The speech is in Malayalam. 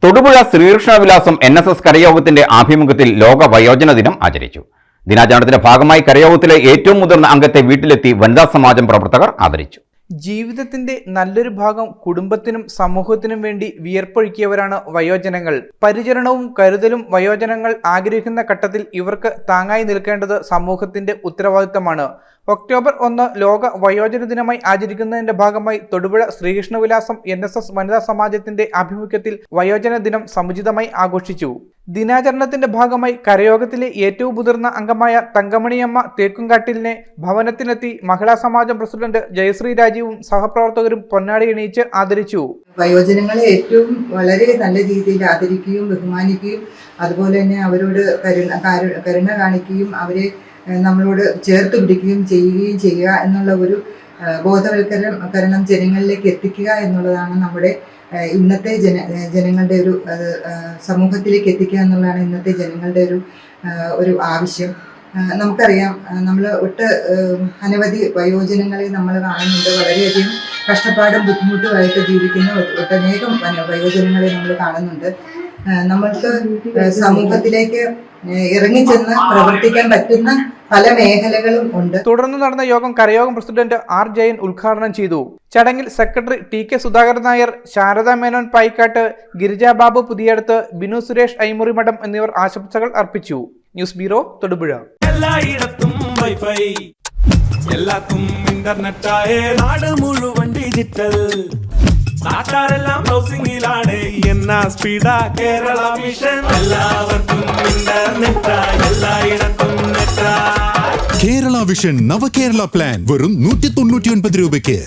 തൊടുപുഴ ശ്രീകൃഷ്ണവിലാസം NSS കരയോഗത്തിന്റെ ആഭിമുഖ്യത്തിൽ ലോക വയോജന ദിനം ആചരിച്ചു. ദിനാചരണത്തിന്റെ ഭാഗമായി കരയോഗത്തിലെ ഏറ്റവും മുതിർന്ന അംഗത്തെ വീട്ടിലെത്തി വനിതാ സമാജം പ്രവർത്തകർ ആദരിച്ചു. ജീവിതത്തിന്റെ നല്ലൊരു ഭാഗം കുടുംബത്തിനും സമൂഹത്തിനും വേണ്ടി വിയർപ്പൊഴുക്കിയവരാണ് വയോജനങ്ങൾ. പരിചരണവും കരുതലും വയോജനങ്ങൾ ആഗ്രഹിക്കുന്ന ഘട്ടത്തിൽ ഇവർക്ക് താങ്ങായി നിൽക്കേണ്ടത് സമൂഹത്തിന്റെ ഉത്തരവാദിത്തമാണ്. ഒക്ടോബർ 1 ലോക വയോജന ദിനമായി ആചരിക്കുന്നതിന്റെ ഭാഗമായി തൊടുപുഴ ശ്രീകൃഷ്ണവിലാസം NSS വനിതാ സമാജത്തിന്റെ ആഭിമുഖ്യത്തിൽ വയോജന ദിനം സമുചിതമായി ആഘോഷിച്ചു. ദിനാചരണത്തിന്റെ ഭാഗമായി കരയോഗത്തിലെ ഏറ്റവും മുതിർന്ന അംഗമായ തങ്കമണിയമ്മ തേക്കുംകാട്ടിലിനെ ഭവനത്തിനെത്തി മഹിളാ സമാജം പ്രസിഡന്റ് ജയശ്രീ രാജീവും സഹപ്രവർത്തകരും പൊന്നാടി അണിയിച്ച് ആദരിച്ചു. വയോജനങ്ങളെ ഏറ്റവും വളരെ നല്ല രീതിയിൽ ആദരിക്കുകയും ബഹുമാനിക്കുകയും അതുപോലെ തന്നെ അവരോട് കരുണ കാണിക്കുകയും അവരെ നമ്മളോട് ചേർത്ത് പിടിക്കുകയും ചെയ്യുക എന്നുള്ള ഒരു ബോധവൽക്കരണം ജനങ്ങളിലേക്ക് എത്തിക്കുക എന്നുള്ളതാണ് നമ്മുടെ ഇന്നത്തെ ജനങ്ങളുടെ ഒരു സമൂഹത്തിലേക്ക് എത്തിക്കുക എന്നുള്ളതാണ് ഇന്നത്തെ ജനങ്ങളുടെ ഒരു ആവശ്യം. നമുക്കറിയാം, നമ്മൾ അനവധി വയോജനങ്ങളെ നമ്മൾ കാണുന്നുണ്ട്. വളരെയധികം കഷ്ടപ്പാടും ബുദ്ധിമുട്ടുമായിട്ട് ജീവിക്കുന്ന ഒട്ടനേകം വയോജനങ്ങളെ നമ്മൾ കാണുന്നുണ്ട്. നമ്മൾക്ക് സമൂഹത്തിലേക്ക് ഇറങ്ങിച്ചെന്ന് പ്രവർത്തിക്കാൻ പറ്റുന്ന പല മേഖലകളും ഉണ്ട്. തുടർന്ന് നടന്ന യോഗം കരയോഗം പ്രസിഡന്റ് R ജയൻ ഉദ്ഘാടനം ചെയ്തു. ചടങ്ങിൽ സെക്രട്ടറി TK സുധാകരൻ നായർ, ശാരദ മേനോൻ പായിക്കാട്ട്, ഗിരിജ ബാബു പുതിയടത്ത്, ബിനു സുരേഷ് ഐമുറിമഠം എന്നിവർ ആശംസകൾ അർപ്പിച്ചു. News bureau, Thodupuzha. എല്ലായിടത്തും വൈഫൈ, എല്ലാത്തും ഇന്റർനെറ്റായേ, നാട് മുഴുവൻ ഡിജിറ്റൽ, നാട്ടാരെല്ലാം ബ്രൗസിംഗിലാണ്. എന്നാ സ്പീഡാ കേരള മിഷൻ, എല്ലാവർക്കും ഇന്റർനെറ്റാ, എല്ലായിടത്തും നെറ്റാ. കേരള വിഷൻ നവകേരള പ്ലാൻ വെറും 199 രൂപയ്ക്ക്.